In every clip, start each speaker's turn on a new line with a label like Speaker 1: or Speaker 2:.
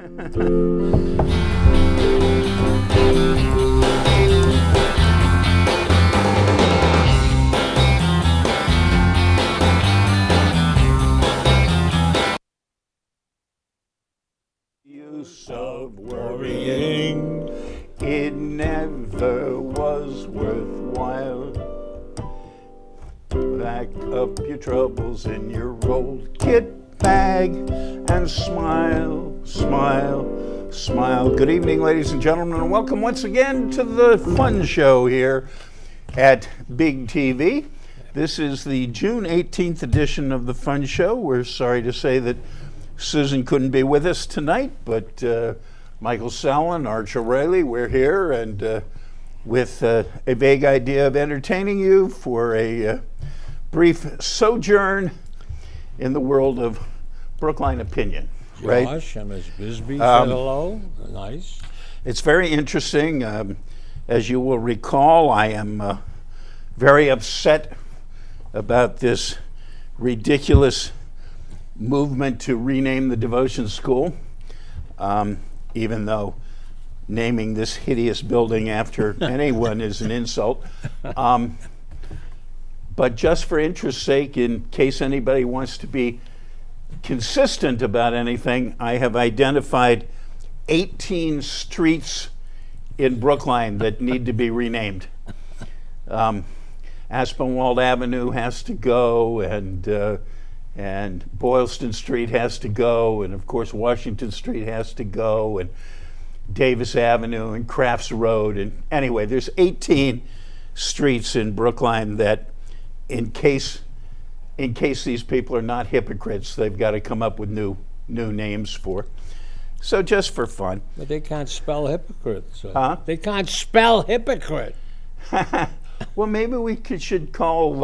Speaker 1: Use of worrying, it never was worthwhile. Pack up your troubles in your old kit bag and smile, smile, smile. Good evening, ladies and gentlemen, and welcome once again to the Fun Show here at Big TV. This is the June 18th edition of the Fun Show. We're sorry to say that Susan couldn't be with us tonight, but Michael Sallin, Arch O'Reilly, we're here, and with a vague idea of entertaining you for a brief sojourn in the world of Brookline opinion. Right?
Speaker 2: Josh and Ms. Bisbee said hello. Nice.
Speaker 1: It's very interesting. As you will recall, I am very upset about this ridiculous movement to rename the devotion school, even though naming this hideous building after anyone is an insult. But just for interest's sake, in case anybody wants to be consistent about anything, I have identified 18 streets in Brookline that need to be renamed. Aspinwall Avenue has to go, and Boylston Street has to go, and of course Washington Street has to go, and Davis Avenue and Crafts Road, and anyway, there's 18 streets in Brookline that, in case these people are not hypocrites, they've got to come up with new names for. So just for fun.
Speaker 2: But they can't spell hypocrite. So
Speaker 1: Huh?
Speaker 2: They can't spell hypocrite.
Speaker 1: Well, maybe we should call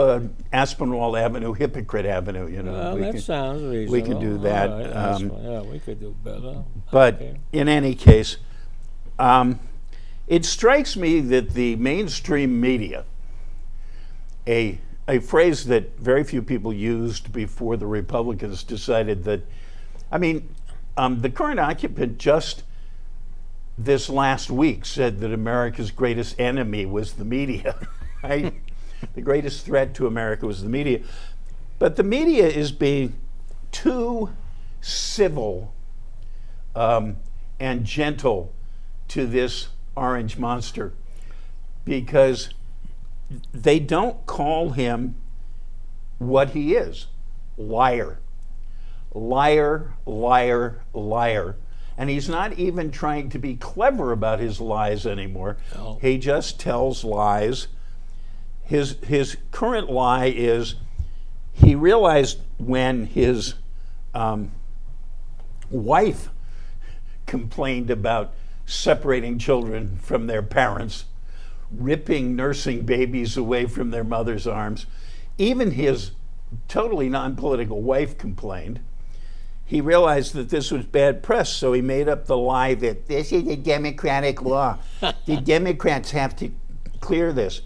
Speaker 1: Aspinwall Avenue Hypocrite Avenue. You know,
Speaker 2: Well, that sounds reasonable.
Speaker 1: we could do that.
Speaker 2: All right, yeah, we could do better.
Speaker 1: But
Speaker 2: Okay.
Speaker 1: in any case, it strikes me that the mainstream media, a phrase that very few people used before the Republicans decided that, the current occupant just this last week said that America's greatest enemy was the media, right? The greatest threat to America was the media. But the media is being too civil and gentle to this orange monster, because they don't call him what he is: liar. Liar, liar, liar. And he's not even trying to be clever about his lies anymore.
Speaker 2: No.
Speaker 1: He just tells lies. His current lie is he realized when his wife complained about separating children from their parents, ripping nursing babies away from their mother's arms. Even his totally non-political wife complained. He realized that this was bad press, so he made up the lie that this is a Democratic law. The Democrats have to clear this.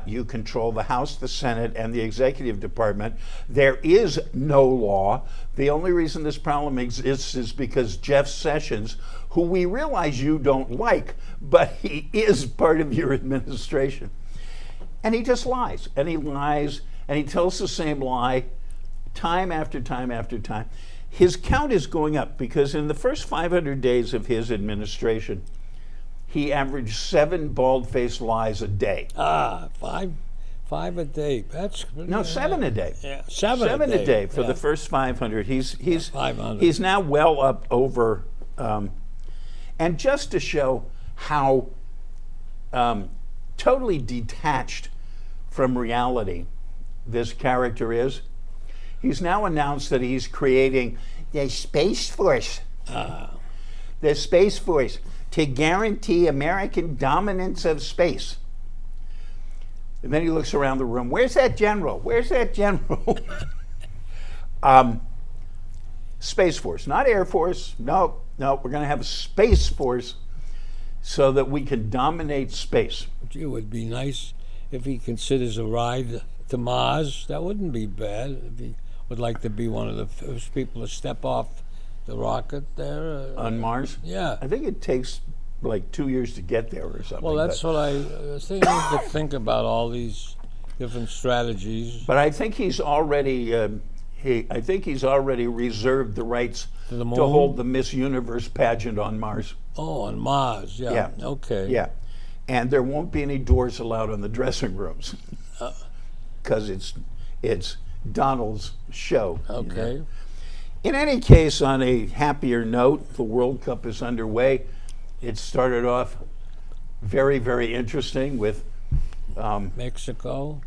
Speaker 1: You control the House, the Senate, and the Executive Department. There is no law. The only reason this problem exists is because Jeff Sessions, who we realize you don't like, but he is part of your administration. And he just lies, and he lies, and he tells the same lie time after time after time. His count is going up because in the first 500 days of his administration, he averaged 7 bald-faced lies a day.
Speaker 2: Five a day. That's
Speaker 1: No, 7 a day.
Speaker 2: Yeah,
Speaker 1: 7 a day for the first 500. He's
Speaker 2: 500.
Speaker 1: He's now well up over, and just to show how totally detached from reality this character is, he's now announced that he's creating the Space Force. The Space Force to guarantee American dominance of space. And then he looks around the room. Where's that general? Where's that general? Space Force, not Air Force. No, we're going to have a Space Force so that we can dominate space.
Speaker 2: It would be nice if he considers a ride to Mars. That wouldn't be bad. If he would like to be one of the first people to step off the rocket there?
Speaker 1: On Mars?
Speaker 2: Yeah.
Speaker 1: I think it takes like 2 years to get there or something.
Speaker 2: Well, that's
Speaker 1: but,
Speaker 2: what I was thinking. We could think about all these different strategies
Speaker 1: but I think he's already I think he's already reserved the rights
Speaker 2: to the moon.
Speaker 1: to hold the Miss Universe pageant on Mars.
Speaker 2: Oh, on Mars. Yeah.
Speaker 1: Yeah.
Speaker 2: Okay.
Speaker 1: Yeah, and there won't be any doors allowed on the dressing rooms because it's Donald's show. you know.
Speaker 2: Okay.
Speaker 1: In any case, on a happier note, the World Cup is underway. It started off very, very interesting with
Speaker 2: Mexico.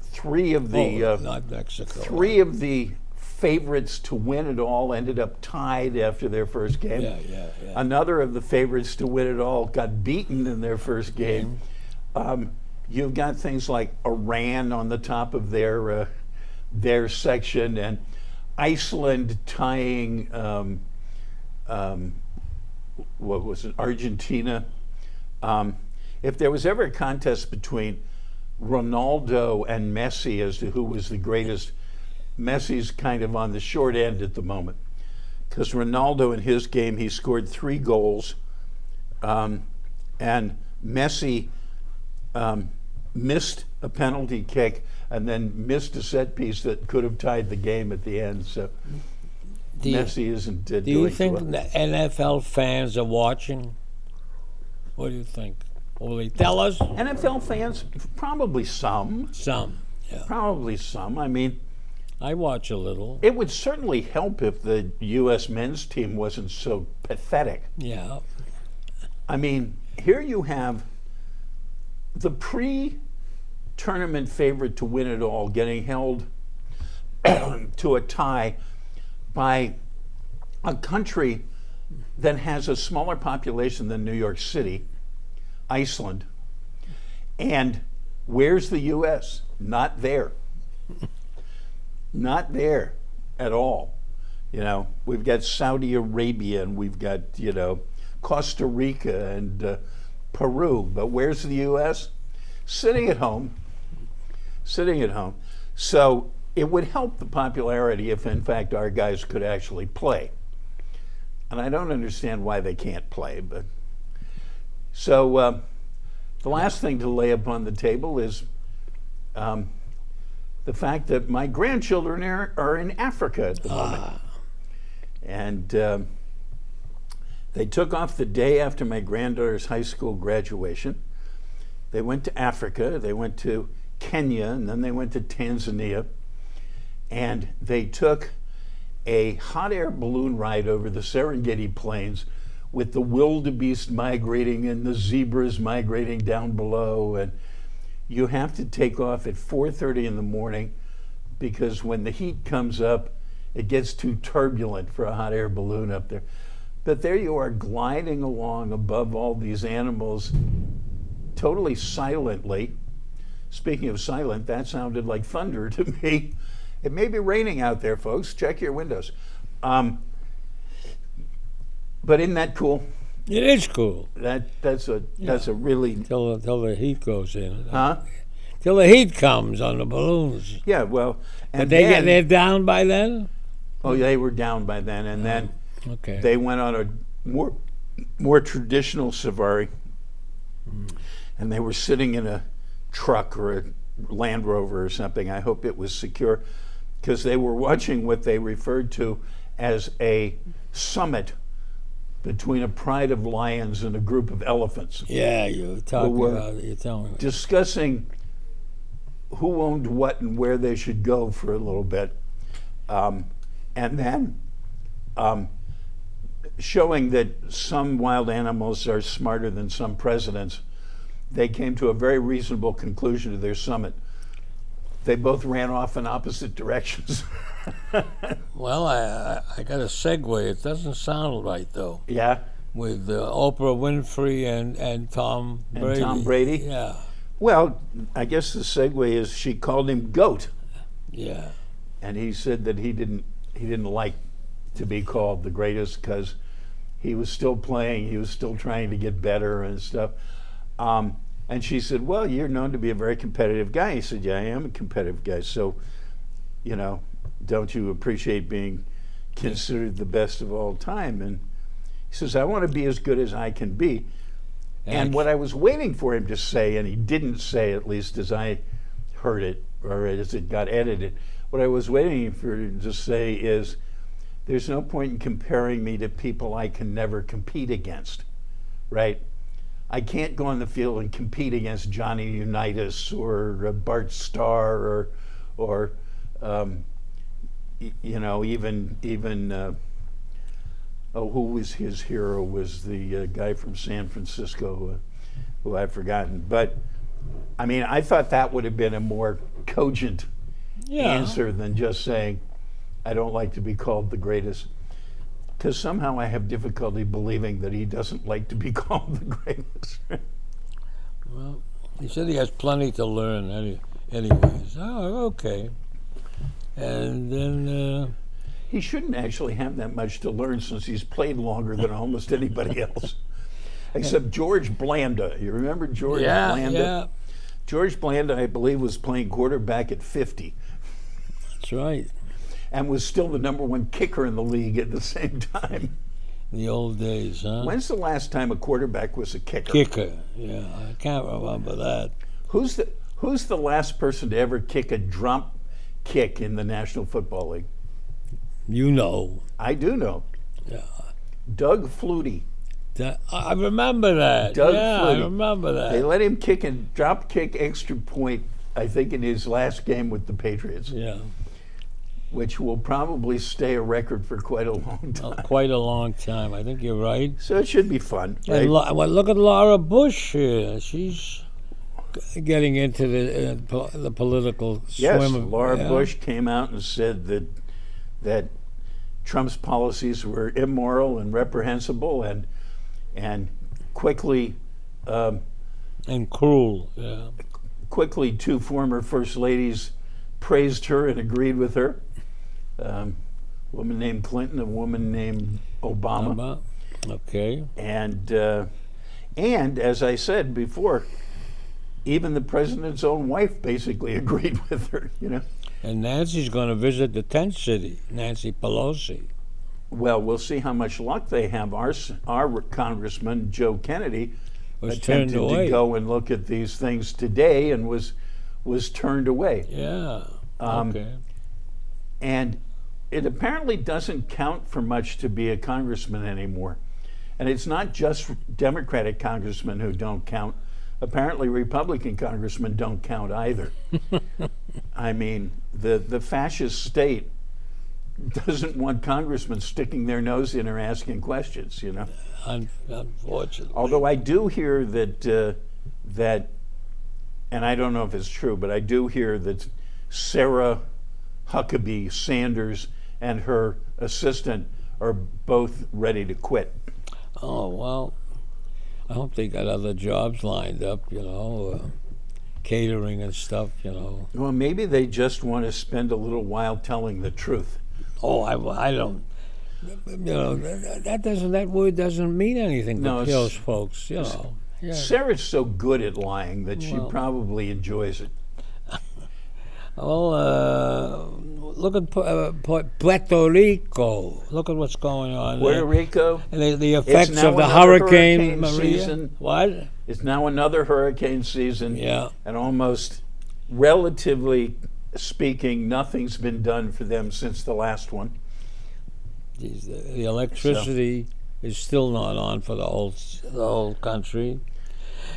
Speaker 1: three of the
Speaker 2: Not Mexico.
Speaker 1: three of the favorites to win it all ended up tied after their first game.
Speaker 2: Yeah.
Speaker 1: Another of the favorites to win it all got beaten in their first game. You've got things like Iran on the top of their section, and Iceland tying what was it, Argentina. If there was ever a contest between Ronaldo and Messi as to who was the greatest, Messi's kind of on the short end at the moment, because Ronaldo in his game, he scored 3 goals, and Messi missed a penalty kick and then missed a set piece that could have tied the game at the end. So Messi isn't
Speaker 2: Do you
Speaker 1: doing
Speaker 2: think
Speaker 1: well.
Speaker 2: the NFL fans are watching? What do you think? Will they tell us?
Speaker 1: NFL fans, probably some.
Speaker 2: Some. Yeah.
Speaker 1: Probably some. I mean,
Speaker 2: I watch a little.
Speaker 1: it would certainly help if the U.S. men's team wasn't so pathetic.
Speaker 2: Yeah.
Speaker 1: I mean, here you have the pre-tournament favorite to win it all getting held to a tie by a country that has a smaller population than New York City, Iceland. And where's the U.S.? Not there. Not there at all. You know, we've got Saudi Arabia and we've got, Costa Rica and Peru, but where's the U.S.? Sitting at home. Sitting at home. So it would help the popularity if, in fact, our guys could actually play. And I don't understand why they can't play, but so the last thing to lay upon the table is the fact that my grandchildren are in Africa at the moment. And they took off the day after my granddaughter's high school graduation. They went to Africa, they went to Kenya, and then they went to Tanzania. And they took a hot air balloon ride over the Serengeti Plains with the wildebeest migrating and the zebras migrating down below. And you have to take off at 4:30 in the morning because when the heat comes up, it gets too turbulent for a hot air balloon up there. But there you are gliding along above all these animals totally silently. Speaking of silent, that sounded like thunder to me. It may be raining out there, folks. Check your windows. But isn't that cool?
Speaker 2: It is cool.
Speaker 1: That's a really
Speaker 2: Till the heat goes in.
Speaker 1: huh?
Speaker 2: Till the heat comes on the balloons.
Speaker 1: Yeah, well, and
Speaker 2: But they're
Speaker 1: then,
Speaker 2: down by then?
Speaker 1: oh, they were down by then, and then
Speaker 2: Okay.
Speaker 1: they went on a more traditional safari, and they were sitting in a truck or a Land Rover or something. I hope it was secure, because they were watching what they referred to as a summit between a pride of lions and a group of elephants,
Speaker 2: Yeah, you're talking
Speaker 1: Well,
Speaker 2: about it. You're telling me.
Speaker 1: discussing who owned what and where they should go for a little bit, and then showing that some wild animals are smarter than some presidents. They came to a very reasonable conclusion to their summit. They both ran off in opposite directions.
Speaker 2: Well, I got a segue. It doesn't sound right, though,
Speaker 1: Yeah,
Speaker 2: with Oprah Winfrey and Tom
Speaker 1: and
Speaker 2: Brady.
Speaker 1: Tom Brady.
Speaker 2: Yeah,
Speaker 1: Well, I guess the segue is she called him goat,
Speaker 2: yeah.
Speaker 1: and he said that he didn't like to be called the greatest because he was still playing, he was still trying to get better and stuff. And she said, "Well, you're known to be a very competitive guy." He said, "Yeah, I am a competitive guy. So, don't you appreciate being considered the best of all time. And he says, I want to be as good as I can be. And what I was waiting for him to say, and he didn't say, at least as I heard it, or as it got edited, what I was waiting for him to say is, there's no point in comparing me to people I can never compete against, right? I can't go on the field and compete against Johnny Unitas or Bart Starr or even who was his hero was the guy from San Francisco who I've forgotten. But I mean, I thought that would have been a more cogent answer than just saying, I don't like to be called the greatest. Because somehow I have difficulty believing that he doesn't like to be called the greatest.
Speaker 2: Well, he said he has plenty to learn anyways. Oh, okay. And then...
Speaker 1: he shouldn't actually have that much to learn since he's played longer than almost anybody else. Except George Blanda. You remember George Blanda?
Speaker 2: Yeah.
Speaker 1: George Blanda, I believe, was playing quarterback at 50.
Speaker 2: That's right.
Speaker 1: And was still the #1 kicker in the league at the same time.
Speaker 2: The old days, huh?
Speaker 1: When's the last time a quarterback was a kicker?
Speaker 2: Kicker, yeah. I can't remember that.
Speaker 1: Who's the last person to ever kick a drop kick in the National Football League?
Speaker 2: You know.
Speaker 1: I do know.
Speaker 2: Yeah.
Speaker 1: Doug Flutie.
Speaker 2: I remember that.
Speaker 1: Doug
Speaker 2: yeah,
Speaker 1: Flutie.
Speaker 2: I remember that.
Speaker 1: They let him kick a drop kick extra point, I think, in his last game with the Patriots.
Speaker 2: Yeah.
Speaker 1: Which will probably stay a record for quite a long time.
Speaker 2: Quite a long time. I think you're right.
Speaker 1: So it should be fun, right?
Speaker 2: And well, look at Laura Bush here. She's getting into the political
Speaker 1: Yes,
Speaker 2: swim.
Speaker 1: Laura Bush came out and said that Trump's policies were immoral and reprehensible, and quickly
Speaker 2: and cruel. Yeah.
Speaker 1: Quickly, two former first ladies praised her and agreed with her. A woman named Clinton, a woman named Obama.
Speaker 2: Okay.
Speaker 1: And as I said before, even the president's own wife basically agreed with her, you know.
Speaker 2: And Nancy's going to visit the tent city, Nancy Pelosi.
Speaker 1: Well, we'll see how much luck they have. Our Congressman, Joe Kennedy,
Speaker 2: Was
Speaker 1: attempted
Speaker 2: turned away.
Speaker 1: to go and look at these things today and was turned away.
Speaker 2: Yeah. Okay.
Speaker 1: And it apparently doesn't count for much to be a congressman anymore. And it's not just Democratic congressmen who don't count. Apparently Republican congressmen don't count either. I mean, the fascist state doesn't want congressmen sticking their nose in or asking questions, you know.
Speaker 2: Unfortunately.
Speaker 1: Although I do hear that, and I don't know if it's true, but I do hear that Sarah Huckabee Sanders and her assistant are both ready to quit.
Speaker 2: Oh, well, I hope they got other jobs lined up, you know, catering and stuff, you know.
Speaker 1: Well, maybe they just want to spend a little while telling the truth.
Speaker 2: Oh, I don't. You know, that word doesn't mean anything
Speaker 1: No,
Speaker 2: to those folks, you know. Yeah.
Speaker 1: Sarah's so good at lying that she
Speaker 2: Well.
Speaker 1: probably enjoys it.
Speaker 2: Well, look at Puerto Rico. Look at what's going on
Speaker 1: Puerto
Speaker 2: there.
Speaker 1: Rico,
Speaker 2: And the effects
Speaker 1: now
Speaker 2: of the
Speaker 1: another
Speaker 2: Hurricane Maria.
Speaker 1: season.
Speaker 2: What?
Speaker 1: It's now another hurricane season.
Speaker 2: Yeah.
Speaker 1: And almost, relatively speaking, nothing's been done for them since the last one.
Speaker 2: The electricity is still not on for the whole country.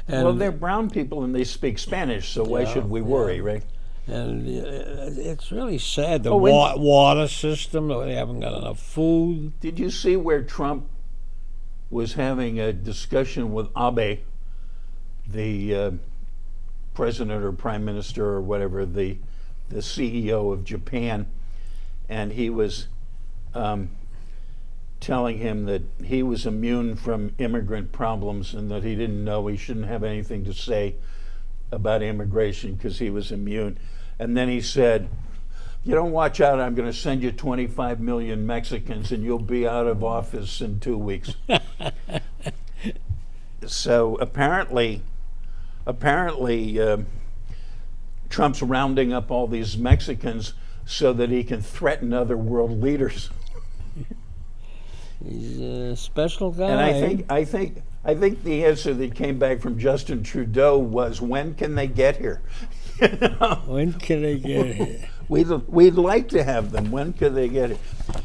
Speaker 2: And,
Speaker 1: Well, they're brown people and they speak Spanish, so why
Speaker 2: Yeah,
Speaker 1: should we worry, right?
Speaker 2: and it's really sad. The
Speaker 1: Oh, and-
Speaker 2: water system, they haven't got enough food.
Speaker 1: Did you see where Trump was having a discussion with Abe, the president or prime minister or whatever, the CEO of Japan, and he was telling him that he was immune from immigrant problems and that he didn't know he shouldn't have anything to say about immigration because he was immune. And then he said, you don't watch out, I'm going to send you 25 million Mexicans and you'll be out of office in 2 weeks. So apparently, Trump's rounding up all these Mexicans so that he can threaten other world leaders.
Speaker 2: He's a special guy.
Speaker 1: And I think the answer that came back from Justin Trudeau was, when can they get here?
Speaker 2: When can they get here?
Speaker 1: We'd like to have them. When can they get here?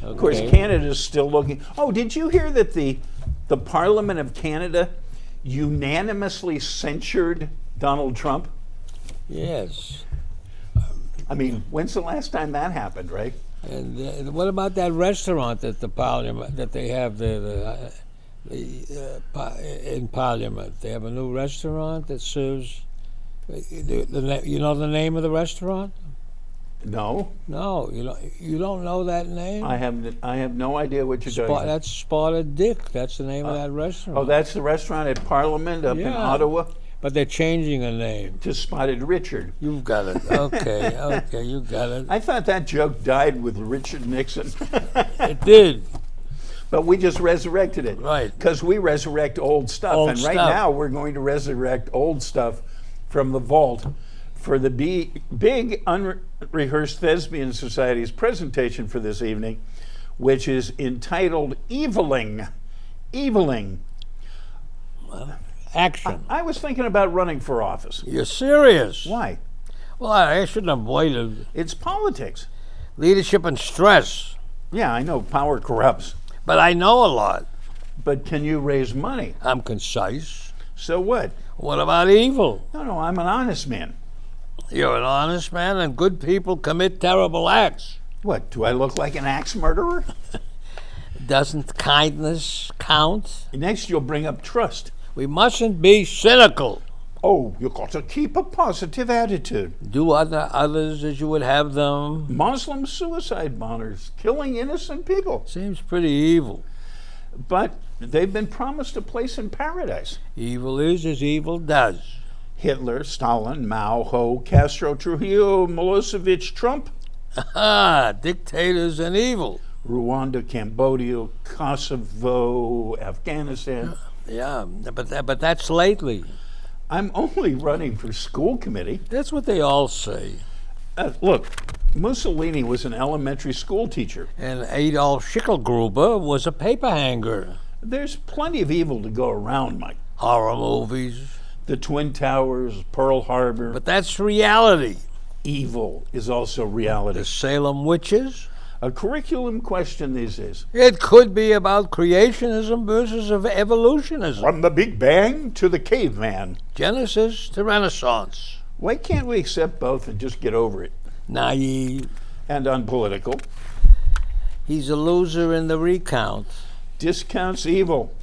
Speaker 1: Of course,
Speaker 2: Okay.
Speaker 1: Canada's still looking. Oh, did you hear that the Parliament of Canada unanimously censured Donald Trump?
Speaker 2: Yes.
Speaker 1: I mean, when's the last time that happened, right?
Speaker 2: And what about that restaurant at the Parliament that they have in Parliament? They have a new restaurant that serves. You know the name of the restaurant?
Speaker 1: No,
Speaker 2: No, you don't know that name.
Speaker 1: I have no idea what you're talking about.
Speaker 2: That's Spotted Dick. That's the name of that restaurant.
Speaker 1: Oh, that's the restaurant at Parliament up in
Speaker 2: Yeah.
Speaker 1: Ottawa?
Speaker 2: But they're changing a name.
Speaker 1: To Spotted Richard.
Speaker 2: You've got it. Okay, okay, you got it.
Speaker 1: I thought that joke died with Richard Nixon.
Speaker 2: It did.
Speaker 1: But we just resurrected it.
Speaker 2: Right.
Speaker 1: Because we resurrect old stuff.
Speaker 2: Old
Speaker 1: and right
Speaker 2: stuff.
Speaker 1: now we're going to resurrect old stuff from the vault for the big Unrehearsed Thespian Society's presentation for this evening, which is entitled Eviling. Eviling.
Speaker 2: Action.
Speaker 1: I was thinking about running for office.
Speaker 2: You're serious?
Speaker 1: Why?
Speaker 2: Well, I shouldn't have waited.
Speaker 1: It's politics.
Speaker 2: Leadership and stress.
Speaker 1: Yeah, I know power corrupts.
Speaker 2: But I know a lot.
Speaker 1: But can you raise money?
Speaker 2: I'm concise.
Speaker 1: So what?
Speaker 2: What about evil?
Speaker 1: No, I'm an honest man.
Speaker 2: You're an honest man, and good people commit terrible acts.
Speaker 1: What, do I look like an axe murderer?
Speaker 2: Doesn't kindness count?
Speaker 1: Next, you'll bring up trust.
Speaker 2: We mustn't be cynical.
Speaker 1: Oh, you got to keep a positive attitude.
Speaker 2: Do others as you would have them.
Speaker 1: Muslim suicide bombers killing innocent people.
Speaker 2: Seems pretty evil.
Speaker 1: But they've been promised a place in paradise.
Speaker 2: Evil is as evil does.
Speaker 1: Hitler, Stalin, Mao, Ho, Castro, Trujillo, Milosevic, Trump,
Speaker 2: Ah, dictators and evil.
Speaker 1: Rwanda, Cambodia, Kosovo, Afghanistan.
Speaker 2: Yeah, but that's lately.
Speaker 1: I'm only running for school committee.
Speaker 2: That's what they all say.
Speaker 1: Look, Mussolini was an elementary school teacher.
Speaker 2: And Adolf Schicklgruber was a paper hanger.
Speaker 1: There's plenty of evil to go around, Mike.
Speaker 2: Horror movies.
Speaker 1: The Twin Towers, Pearl Harbor.
Speaker 2: But that's reality.
Speaker 1: Evil is also reality.
Speaker 2: The Salem witches.
Speaker 1: A curriculum question these days.
Speaker 2: It could be about creationism versus of evolutionism.
Speaker 1: From the Big Bang to the caveman.
Speaker 2: Genesis to Renaissance.
Speaker 1: Why can't we accept both and just get over it?
Speaker 2: Naive.
Speaker 1: And unpolitical.
Speaker 2: He's a loser in the recount.
Speaker 1: Discounts evil.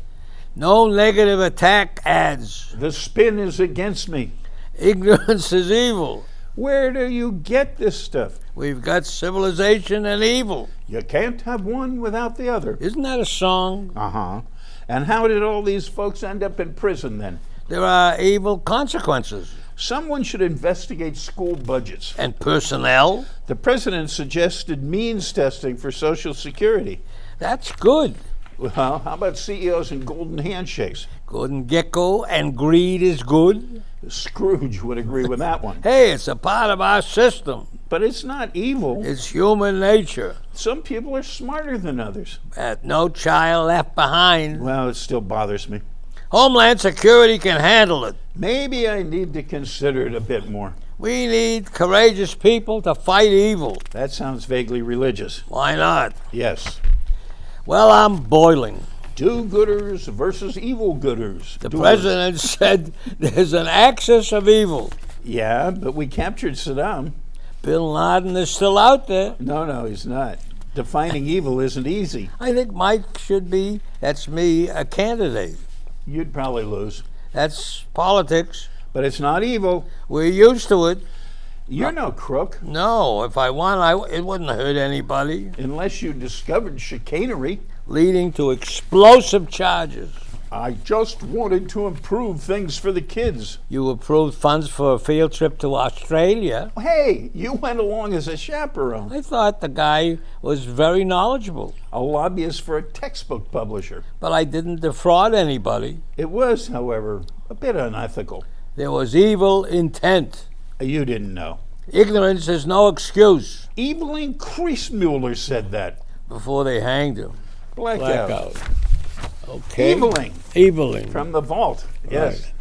Speaker 2: No negative attack ads.
Speaker 1: The spin is against me.
Speaker 2: Ignorance is evil.
Speaker 1: Where do you get this stuff?
Speaker 2: We've got civilization and evil.
Speaker 1: You can't have one without the other.
Speaker 2: Isn't that a song?
Speaker 1: Uh-huh. And how did all these folks end up in prison then?
Speaker 2: There are evil consequences.
Speaker 1: Someone should investigate school budgets.
Speaker 2: And personnel?
Speaker 1: The president suggested means testing for Social Security.
Speaker 2: That's good.
Speaker 1: Well, how about CEOs and golden handshakes?
Speaker 2: Golden gecko and greed is good.
Speaker 1: Scrooge would agree with that one.
Speaker 2: Hey, it's a part of our system.
Speaker 1: But it's not evil.
Speaker 2: It's human nature.
Speaker 1: Some people are smarter than others.
Speaker 2: No child left behind.
Speaker 1: Well, it still bothers me.
Speaker 2: Homeland Security can handle it.
Speaker 1: Maybe I need to consider it a bit more.
Speaker 2: We need courageous people to fight evil.
Speaker 1: That sounds vaguely religious.
Speaker 2: Why not?
Speaker 1: Yes.
Speaker 2: Well, I'm boiling.
Speaker 1: Do-gooders versus evil-gooders.
Speaker 2: The president said there's an axis of evil.
Speaker 1: Yeah, but we captured Saddam.
Speaker 2: Bin Laden is still out there.
Speaker 1: No, he's not. Defining evil isn't easy.
Speaker 2: I think Mike should be, that's me, a candidate.
Speaker 1: You'd probably lose.
Speaker 2: That's politics.
Speaker 1: But it's not evil.
Speaker 2: We're used to it.
Speaker 1: You're no crook.
Speaker 2: No, if I won, it wouldn't hurt anybody.
Speaker 1: Unless you discovered chicanery.
Speaker 2: Leading to explosive charges.
Speaker 1: I just wanted to improve things for the kids.
Speaker 2: You approved funds for a field trip to Australia.
Speaker 1: Hey, you went along as a chaperone.
Speaker 2: I thought the guy was very knowledgeable.
Speaker 1: A lobbyist for a textbook publisher.
Speaker 2: But I didn't defraud anybody.
Speaker 1: It was, however, a bit unethical.
Speaker 2: There was evil intent.
Speaker 1: You didn't know.
Speaker 2: Ignorance is no excuse.
Speaker 1: Evelyn Kreismuller said that.
Speaker 2: Before they hanged him.
Speaker 1: Blackout.
Speaker 2: Okay.
Speaker 1: Eveling
Speaker 2: Eveling.
Speaker 1: from the vault. Yes.
Speaker 2: Right.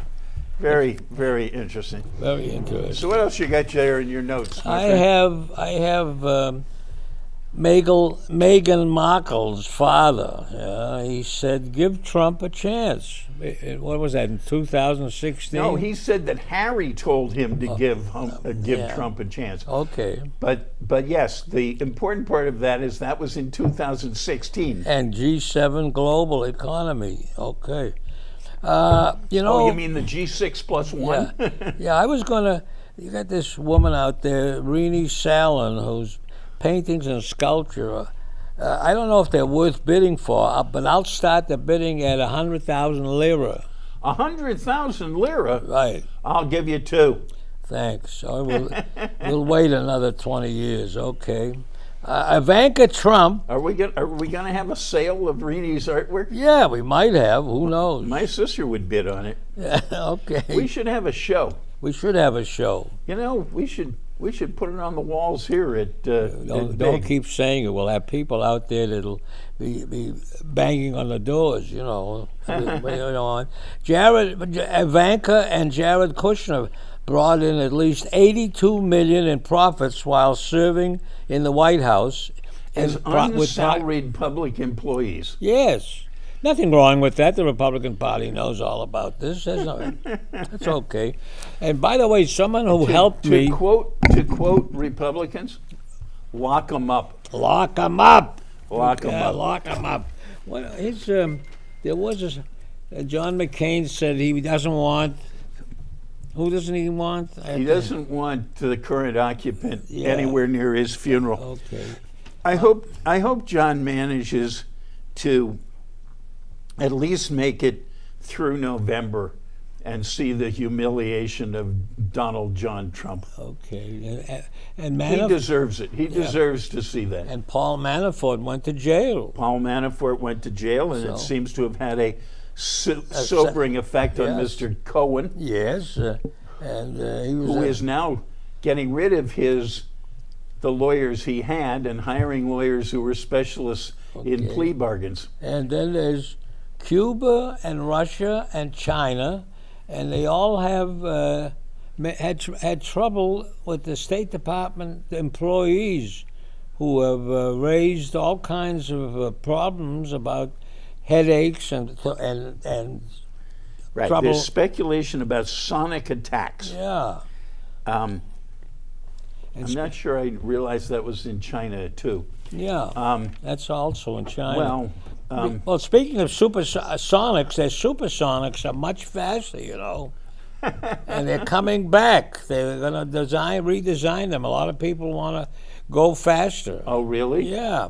Speaker 1: Very, very interesting.
Speaker 2: Very interesting.
Speaker 1: So what else you got there in your notes? my
Speaker 2: I
Speaker 1: friend?
Speaker 2: have Meghan Markle's father. He said, "Give Trump a chance." What was that in 2016?
Speaker 1: No, he said that Harry told him to give
Speaker 2: yeah.
Speaker 1: Trump a chance.
Speaker 2: Okay.
Speaker 1: But yes, the important part of that was in 2016.
Speaker 2: And G7 global economy. Okay. You know.
Speaker 1: Oh, you mean the G6 plus one?
Speaker 2: Yeah, I was gonna. You got this woman out there, Renee Salin, whose paintings and sculpture. I don't know if they're worth bidding for, but I'll start the bidding at 100,000 lira.
Speaker 1: 100,000 lira.
Speaker 2: Right.
Speaker 1: I'll give you two.
Speaker 2: Thanks. So we'll wait another 20 years. Okay. Ivanka Trump.
Speaker 1: Are we gonna have a sale of Renee's artwork?
Speaker 2: Yeah, we might have. Who knows?
Speaker 1: My sister would bid on it.
Speaker 2: Okay.
Speaker 1: We should have a show.
Speaker 2: We should have a show.
Speaker 1: You know, we should put it on the walls here at.
Speaker 2: Don't keep saying it. We'll have people out there that'll be banging on the doors. You know. Ivanka and Jared Kushner brought in at least $82 million in profits while serving in the White House.
Speaker 1: As unsalaried public employees.
Speaker 2: Yes. Nothing wrong with that. The Republican Party knows all about this. That's okay. And by the way, someone who helped me...
Speaker 1: To quote Republicans, lock them up.
Speaker 2: Lock them up.
Speaker 1: Lock them up.
Speaker 2: Lock them up. Well, there was John McCain said he doesn't want... Who doesn't he want?
Speaker 1: He doesn't want the current occupant anywhere near his funeral.
Speaker 2: Okay.
Speaker 1: I hope John manages to at least make it through November and see the humiliation of Donald John Trump.
Speaker 2: Okay. And
Speaker 1: he deserves it. He deserves to see that.
Speaker 2: And Paul Manafort went to jail.
Speaker 1: Paul Manafort went to jail, and it seems to have had a sobering effect on Mr. Cohen.
Speaker 2: Yes. And he was...
Speaker 1: Who is now getting rid of the lawyers he had and hiring lawyers who were specialists in plea bargains.
Speaker 2: And then there's Cuba and Russia and China, and they all have had trouble with the State Department employees who have raised all kinds of problems about headaches and
Speaker 1: right.
Speaker 2: trouble.
Speaker 1: There's speculation about sonic attacks.
Speaker 2: Yeah.
Speaker 1: I'm not sure I realized that was in China too.
Speaker 2: Yeah. That's also in China.
Speaker 1: Well,
Speaker 2: well, speaking of supersonics, their supersonics are much faster, you know. And they're coming back. They're going to redesign them. A lot of people want to go faster.
Speaker 1: Oh, really?
Speaker 2: Yeah.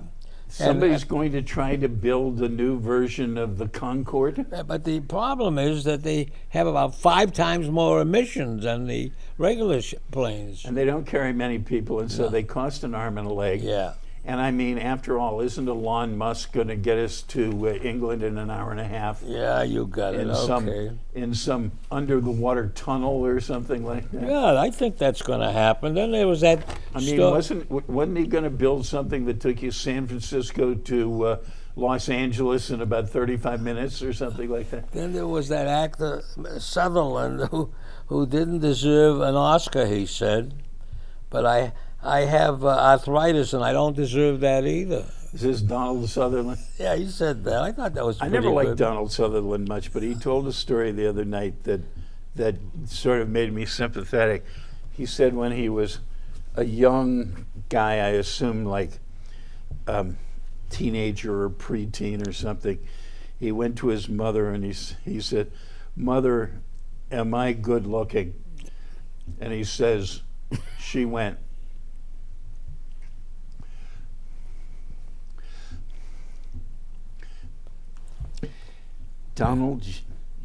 Speaker 1: Somebody's going to try to build a new version of the Concorde?
Speaker 2: But the problem is that they have about 5 times more emissions than the regular planes.
Speaker 1: And they don't carry many people, and so they cost an arm and a leg.
Speaker 2: Yeah.
Speaker 1: And I mean, after all, isn't Elon Musk going to get us to England in an hour and a half?
Speaker 2: Yeah, you got it.
Speaker 1: In some under the water tunnel or something like that.
Speaker 2: Yeah, I think that's going to happen. Then there was that.
Speaker 1: I mean, wasn't he going to build something that took you San Francisco to Los Angeles in about 35 minutes or something like that?
Speaker 2: Then there was that actor Sutherland who didn't deserve an Oscar. He said, but I have arthritis and I don't deserve that either.
Speaker 1: Is this Donald Sutherland?
Speaker 2: Yeah, he said that. I thought that was
Speaker 1: I
Speaker 2: pretty
Speaker 1: never liked
Speaker 2: good.
Speaker 1: Donald Sutherland much, but he told a story the other night that sort of made me sympathetic. He said when he was a young guy, I assume like teenager or preteen or something, he went to his mother and he said, "Mother, am I good looking?" And he says, she went, "Donald,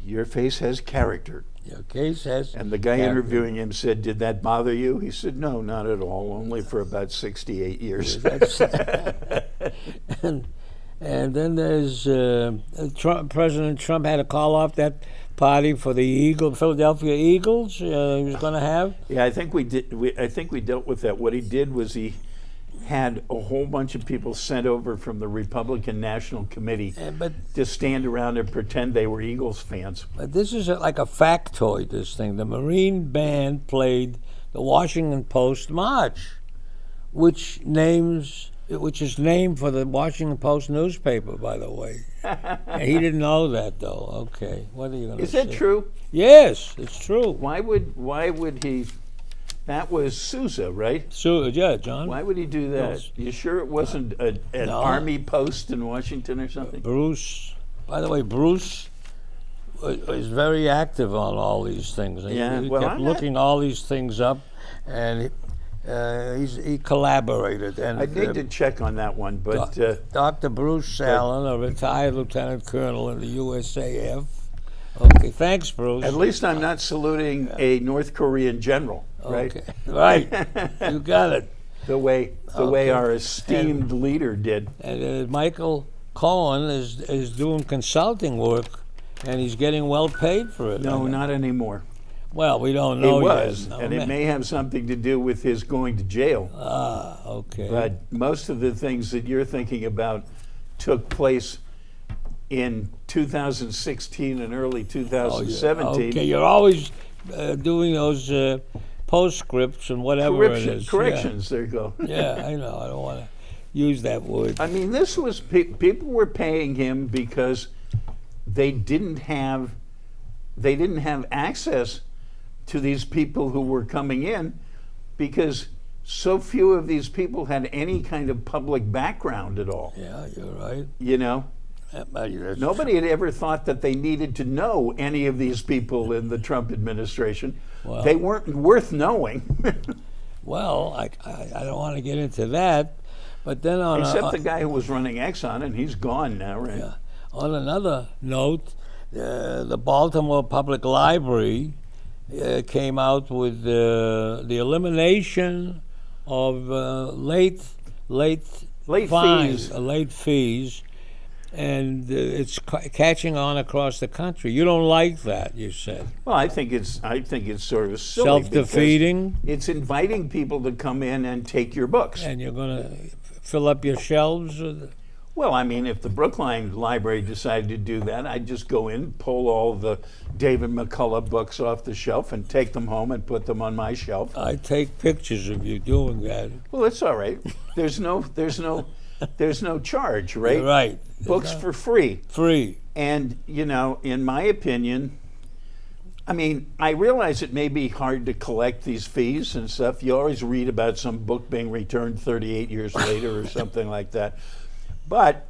Speaker 1: your face has character."
Speaker 2: Your case has.
Speaker 1: And the guy
Speaker 2: character.
Speaker 1: interviewing him said, "Did that bother you?" He said, "No, not at all, only for about 68 years.
Speaker 2: and then there's President Trump had to call off that party for the Philadelphia Eagles he was going to have.
Speaker 1: Yeah, I think we did. I think we dealt with that. What he did was he had a whole bunch of people sent over from the Republican National Committee
Speaker 2: But
Speaker 1: to stand around and pretend they were Eagles fans.
Speaker 2: this is like a factoid, this thing. The Marine Band played the Washington Post March, which is named for the Washington Post newspaper, by the way. And he didn't know that, though. Okay, what are you going to say?
Speaker 1: Is that true?
Speaker 2: Yes, it's true.
Speaker 1: Why would he? That was Sousa, right?
Speaker 2: So, yeah, John.
Speaker 1: Why would he do that?
Speaker 2: Yes.
Speaker 1: You sure it wasn't an
Speaker 2: No.
Speaker 1: army post in Washington or something?
Speaker 2: Bruce, by the way, Bruce is very active on all these things.
Speaker 1: Yeah,
Speaker 2: He
Speaker 1: well,
Speaker 2: kept
Speaker 1: I'm not-
Speaker 2: looking all these things up, and he collaborated. And
Speaker 1: I need to check on that one, but
Speaker 2: Dr. Bruce Allen, a retired lieutenant colonel in the USAF. Okay, thanks, Bruce.
Speaker 1: at least I'm not saluting a North Korean general, right?
Speaker 2: Okay. Right, you got it.
Speaker 1: The way
Speaker 2: Okay.
Speaker 1: our esteemed leader did.
Speaker 2: And Michael Cohen is doing consulting work, and he's getting well paid for it.
Speaker 1: No, not anymore.
Speaker 2: Well, we don't
Speaker 1: He
Speaker 2: know
Speaker 1: was,
Speaker 2: yet. No,
Speaker 1: and it
Speaker 2: man.
Speaker 1: may have something to do with his going to jail.
Speaker 2: Okay.
Speaker 1: But most of the things that you're thinking about took place in 2016 and early 2017.
Speaker 2: Okay, you're always doing those postscripts and whatever it is.
Speaker 1: Corrections, there you go.
Speaker 2: Yeah. Yeah, I know. I don't want to use that word.
Speaker 1: I mean, this was people were paying him because they didn't have access to these people who were coming in, because so few of these people had any kind of public background at all.
Speaker 2: Yeah, you're right.
Speaker 1: You know, nobody had ever thought that they needed to know any of these people in the Trump administration.
Speaker 2: Well-
Speaker 1: They weren't worth knowing,
Speaker 2: Well, I don't want to get into that, but then on
Speaker 1: except the guy who was running Exxon, and he's gone now, right?
Speaker 2: Yeah. On another note, the Baltimore Public Library came out with the elimination of late fines,
Speaker 1: fees.
Speaker 2: late fees, and it's catching on across the country. You don't like that, you said.
Speaker 1: Well, I think it's sort of silly.
Speaker 2: Self-defeating,
Speaker 1: because it's inviting people to come in and take your books.
Speaker 2: and you're going to fill up your shelves with.
Speaker 1: Well, I mean, if the Brookline Library decided to do that, I'd just go in, pull all the David McCullough books off the shelf, and take them home and put them on my shelf.
Speaker 2: I take pictures of you doing that.
Speaker 1: Well, it's all right. There's no charge, right?
Speaker 2: You're right.
Speaker 1: Books for free.
Speaker 2: Free.
Speaker 1: And, you know, in my opinion, I mean, I realize it may be hard to collect these fees and stuff. You always read about some book being returned 38 years later or something like that. But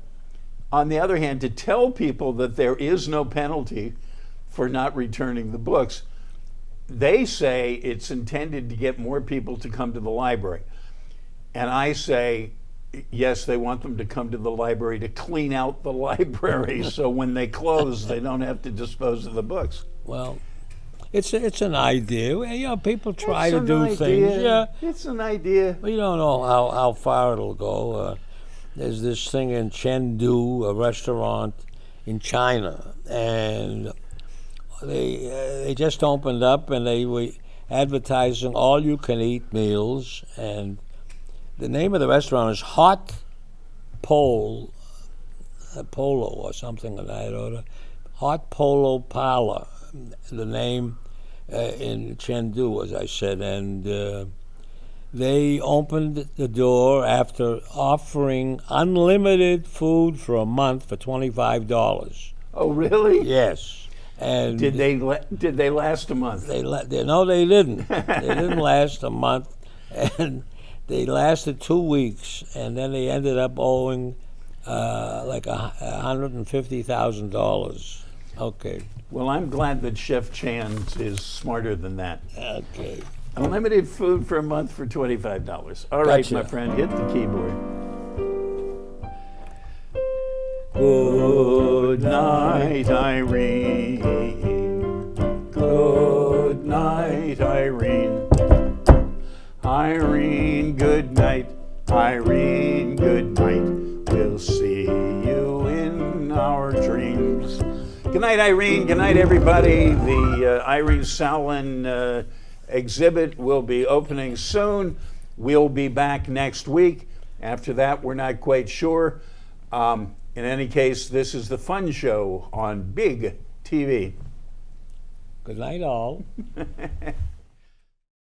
Speaker 1: on the other hand, to tell people that there is no penalty for not returning the books, they say it's intended to get more people to come to the library. And I say, yes, they want them to come to the library to clean out the library so when they close, they don't have to dispose of the books.
Speaker 2: Well, it's an idea. You know, people try
Speaker 1: It's
Speaker 2: to
Speaker 1: an
Speaker 2: do
Speaker 1: idea.
Speaker 2: things. Yeah,
Speaker 1: It's an idea.
Speaker 2: we don't know how far it'll go. There's this thing in Chengdu, a restaurant in China, and they just opened up, and they were advertising all-you-can-eat meals, and the name of the restaurant is Hot Polo or something of that order. Hot Polo Parlor, the name in Chengdu, as I said, and they opened the door after offering unlimited food for a month for $25.
Speaker 1: Oh, really?
Speaker 2: Yes, and
Speaker 1: Did they last a month?
Speaker 2: no, they didn't. They didn't last a month, and they lasted 2 weeks, and then they ended up owing like $150,000. Okay.
Speaker 1: Well, I'm glad that Chef Chan is smarter than that.
Speaker 2: Okay.
Speaker 1: Unlimited food for a month for $25. All right,
Speaker 2: Gotcha.
Speaker 1: my friend, hit the keyboard.
Speaker 2: Good
Speaker 1: night, Irene. Good night, Irene. Irene, good night. Irene, good night. We'll see you in our dreams. Good night, Irene. Good night, everybody. The Irene Sowlin exhibit will be opening soon. We'll be back next week. After that, we're not quite sure. In any case, this is the Fun Show on Big TV.
Speaker 2: Good night, all.